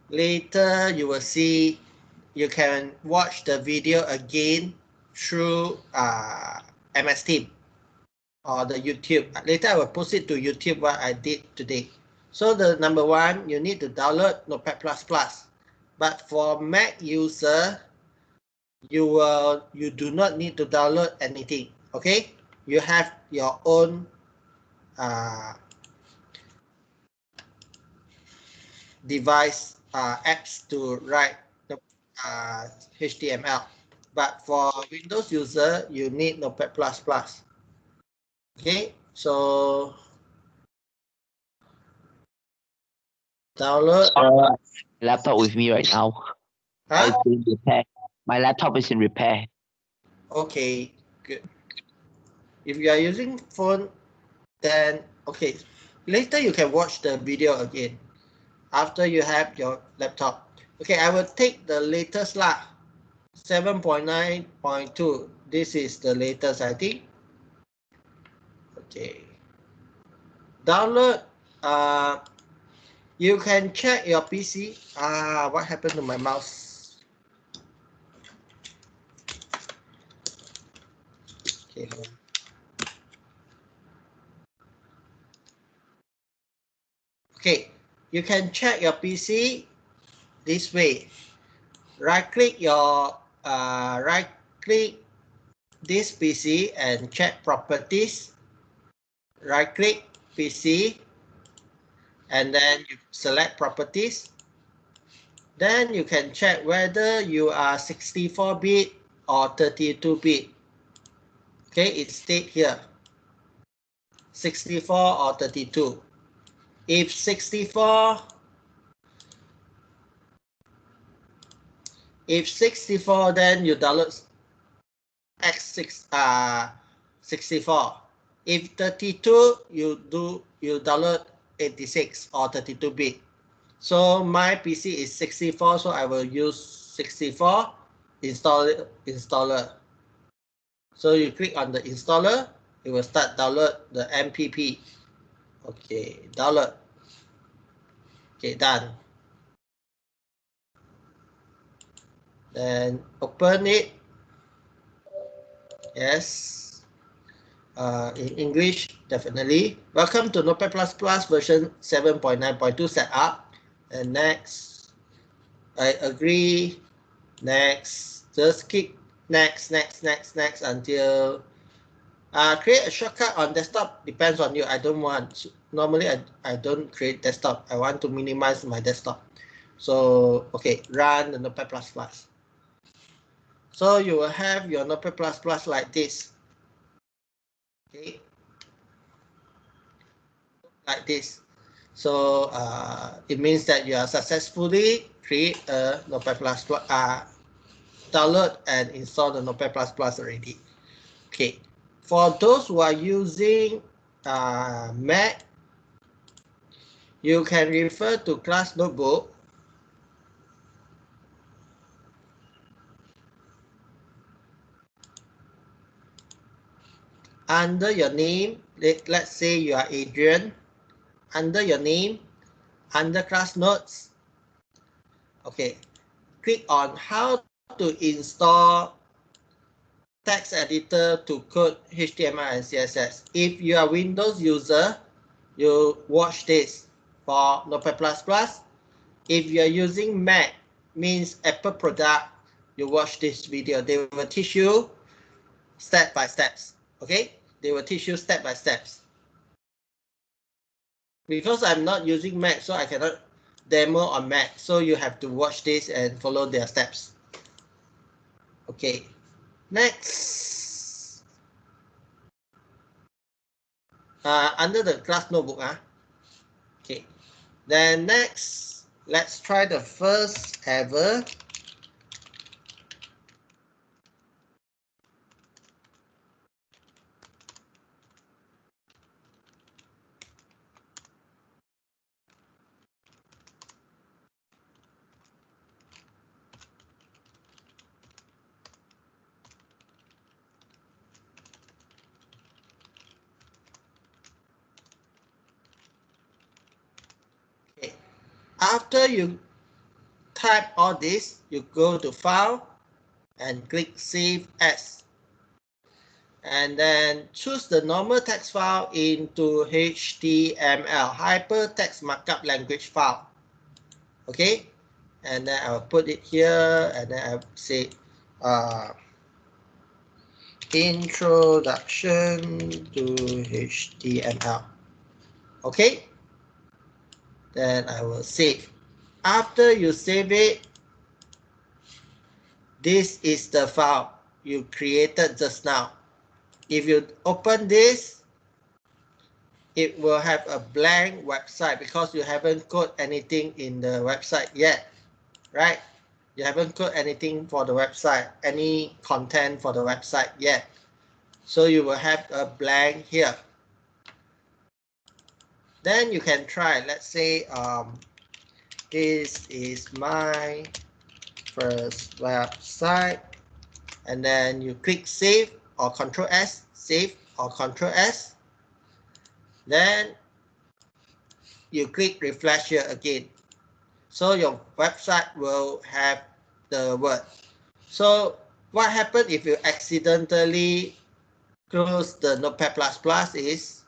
later you will see you can watch the video again through MS Team or the YouTube. Later I will post it to YouTube what I did today. So the number one, you need to download Notepad++. But for Mac user, you do not need to download anything. Okay, you have your own device apps to write the HTML. But for Windows user, you need Notepad++. Okay, so download. Laptop with me right now. Huh? It's in repair. My laptop is in repair. Okay, good. If you are using phone, then okay. Later you can watch the video again after you have your laptop. Okay, I will take the latest lah. 7.9.2. This is the latest, I think. Okay. Download. You can check your PC. What happened to my mouse? Okay. Okay. You can check your PC this way. Right-click this PC and check properties. Right-click PC and then you select properties. Then you can check whether you are 64-bit or 32-bit. Okay, it states here 64 or 32. If 64, then you download X6 64. If 32, you download 86 or 32-bit. So my PC is 64, so I will use 64 installer. So you click on the installer, it will start download the MPP. Okay, download. Okay, done. Then open it. Yes. In English, definitely. Welcome to Notepad++ version 7.9.2 setup. And next, I agree. Next, just click next until create a shortcut on desktop. Depends on you. I don't want. Normally, I don't create desktop. I want to minimize my desktop. So, okay, run the Notepad++. So you will have your Notepad++ like this. Okay, like this. So it means that you are successfully create a Notepad++, download and install the Notepad++ already. Okay, for those who are using Mac, you can refer to class notebook. Under your name, let's say you are Adrian. Under your name, under class notes, okay, click on how to install text editor to code HTML and CSS. If you are Windows user, you watch this for Notepad++. If you are using Mac, means Apple product, you watch this video. They will teach you step by steps. Okay, they will teach you step by steps. Because I'm not using Mac, so I cannot demo on Mac. So you have to watch this and follow their steps. Okay, next. Under the class notebook. Okay, then next, let's try the first ever. Okay, After you type all this, you go to File and click Save As. And then choose the normal text file into HTML, Hypertext Markup Language file. Okay, and then I'll put it here, and then I'll say introduction to HTML. Okay, then I will save. After you save it, this is the file you created just now. If you open this, it will have a blank website because you haven't coded anything in the website yet, right? You haven't coded anything for the website, any content for the website yet. So you will have a blank here. Then you can try, let's say, this is my first website, and then you click Save or Control S, Save or Control S. Then you click Refresh here again. So your website will have the word. So what happens if you accidentally close the Notepad++ is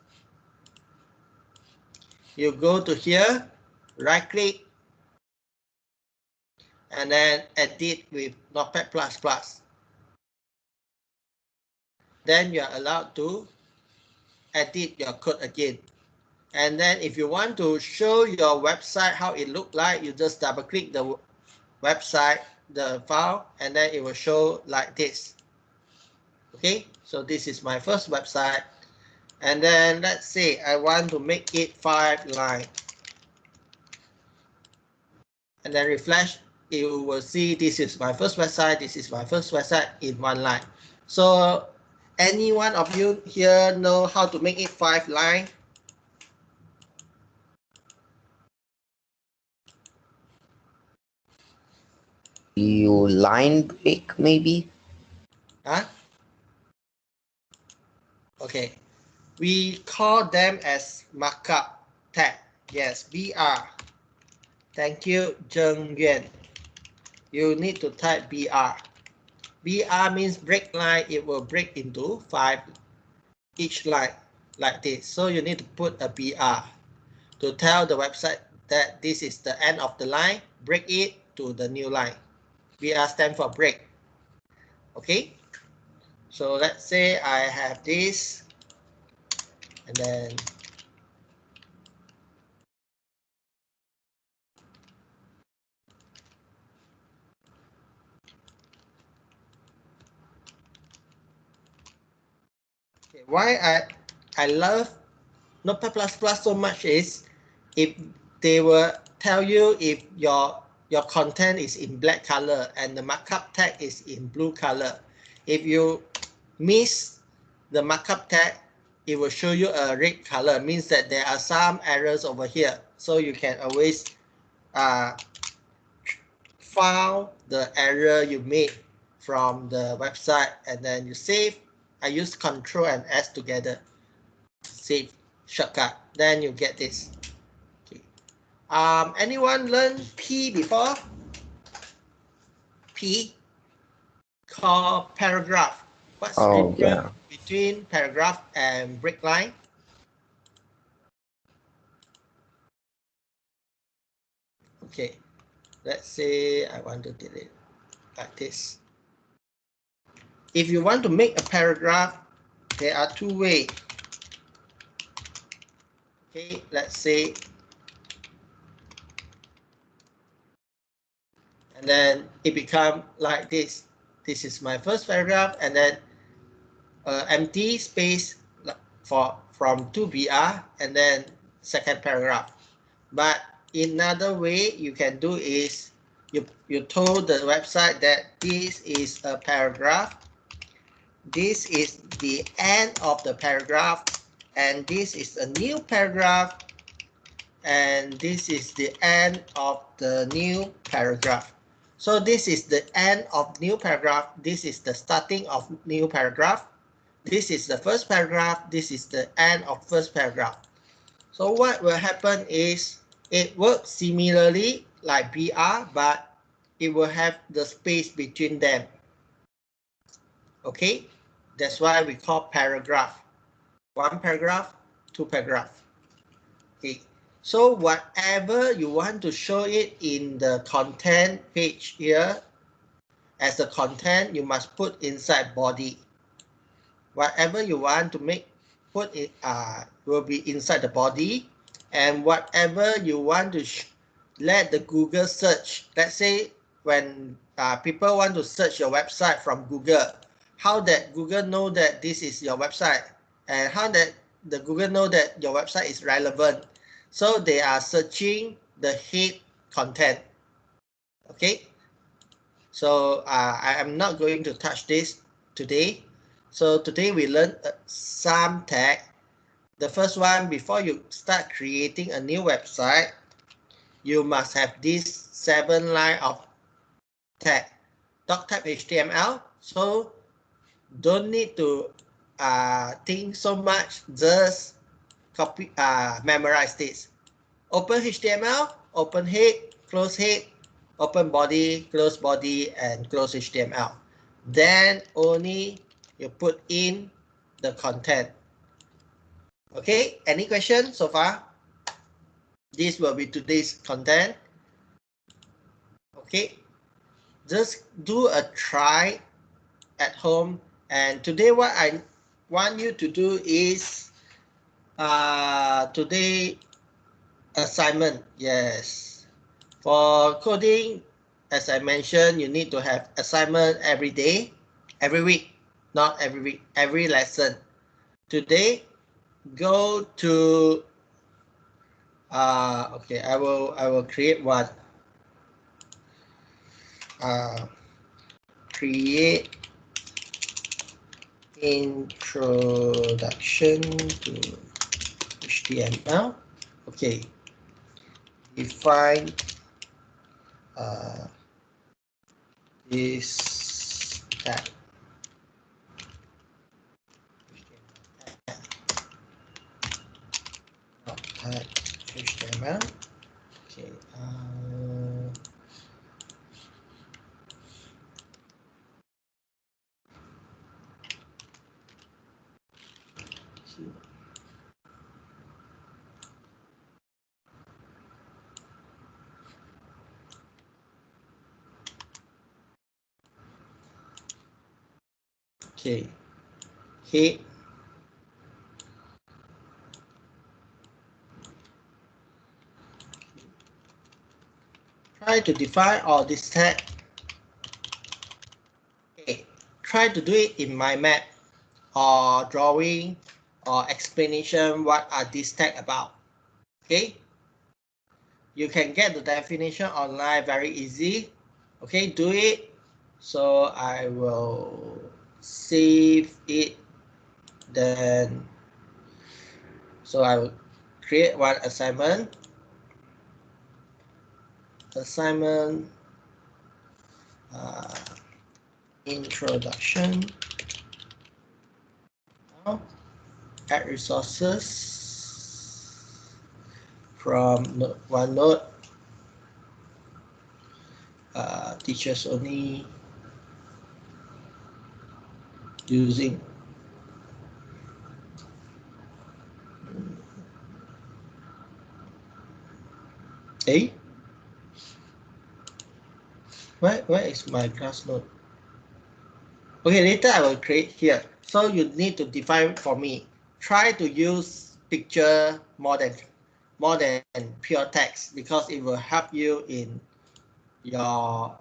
you go to here, right click, and then edit with Notepad++. Then you are allowed to edit your code again. And then if you want to show your website how it look like, you just double click the website, the file, and then it will show like this. Okay, so this is my first website. And then let's say I want to make it 5 lines. And then refresh, you will see this is my first website, this is my first website in 1 line. So any one of you here know how to make it 5 lines? You line break maybe? Huh? Okay, we call them as markup tag. Yes, BR. Thank you, Zheng Yuan. You need to type BR. BR means break line. It will break into 5 each line like this. So you need to put a BR to tell the website that this is the end of the line. Break it to the new line. BR stands for break. Okay. So let's say I have this, and then okay, why I love Notepad++ so much is if they will tell you if your content is in black color and the markup tag is in blue color. If you miss the markup tag, it will show you a red color, means that there are some errors over here. So you can always found the error you made from the website, and then you save. I use Control and S together. Save shortcut. Then you get this. Okay. Anyone learn P before? P called paragraph. What's the Oh, difference yeah. between paragraph and break line? Okay, let's say I want to delete like this. If you want to make a paragraph, there are 2 ways. Okay, let's say, and then it become like this. This is my first paragraph, and then empty space from 2BR, and then second paragraph. But another way you can do is you told the website that this is a paragraph, this is the end of the paragraph, and this is a new paragraph, and this is the end of the new paragraph. So this is the end of new paragraph, this is the starting of new paragraph, this is the first paragraph, this is the end of first paragraph. So what will happen is It works similarly like BR, but it will have the space between them. Okay, that's why we call paragraph. One paragraph, two paragraph. Okay, so whatever you want to show it in the content page here, as a content, you must put inside body. Whatever you want to put it will be inside the body, and whatever you want to let the Google search. Let's say when people want to search your website from Google, how that Google know that this is your website, and how that the Google know that your website is relevant. So they are searching the head content. Okay, so I am not going to touch this today. So today we learned some tag. The first one, before you start creating a new website, you must have this 7 line of tag, doc type HTML. So don't need to think so much, just copy, memorize this. Open HTML, open head, open body, and close HTML. Then only you put in the content. Okay, any questions so far? This will be today's content. Okay, just do a try at home. And today what I want you to do is today assignment. Yes, for coding, as I mentioned, you need to have assignment every day, every week, not every week, every lesson. Today, go to okay, I will create one. Create introduction to HTML. Okay, define this tag. Tag HTML. Okay. Okay. Head. Try to define all this tag. Okay. Try to do it in my map or drawing or explanation what are these tag about. Okay. You can get the definition online very easy. Okay, do it. So I will save it. Then, so I will create one assignment. Introduction. Now, add resources from OneNote. Teachers only using where is my class note? Okay, later I will create here. So you need to define for me. Try to use picture more than pure text, because it will help you in your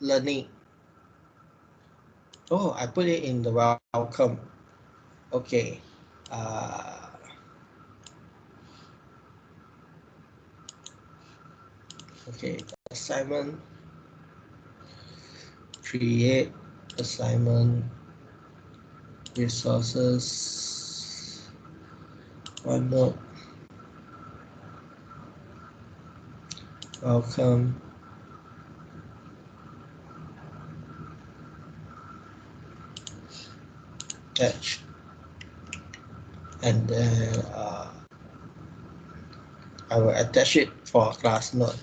learning. Oh, I put it in the welcome. Okay. Okay, assignment. Create assignment. Resources. OneNote. Welcome. Attach. And then I will attach it for a class note.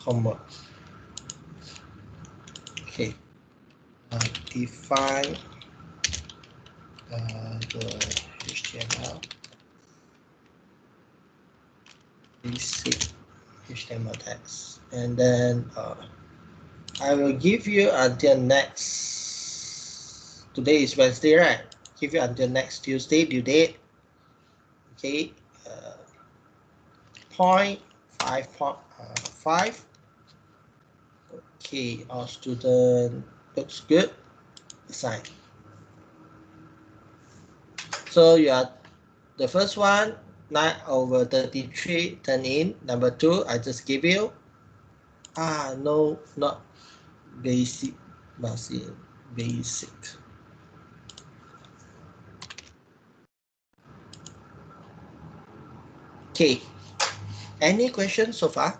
Homework. Okay. Define the HTML basic HTML text, and then I will give you until next. Today is Wednesday, right? Give you until next Tuesday due date. Okay. Point 5.5. Okay, our student looks good. Assign. So you are the first one, 9/33 turn in. Number 2, I just give you. No, not basic. Basic. Okay. Any questions so far?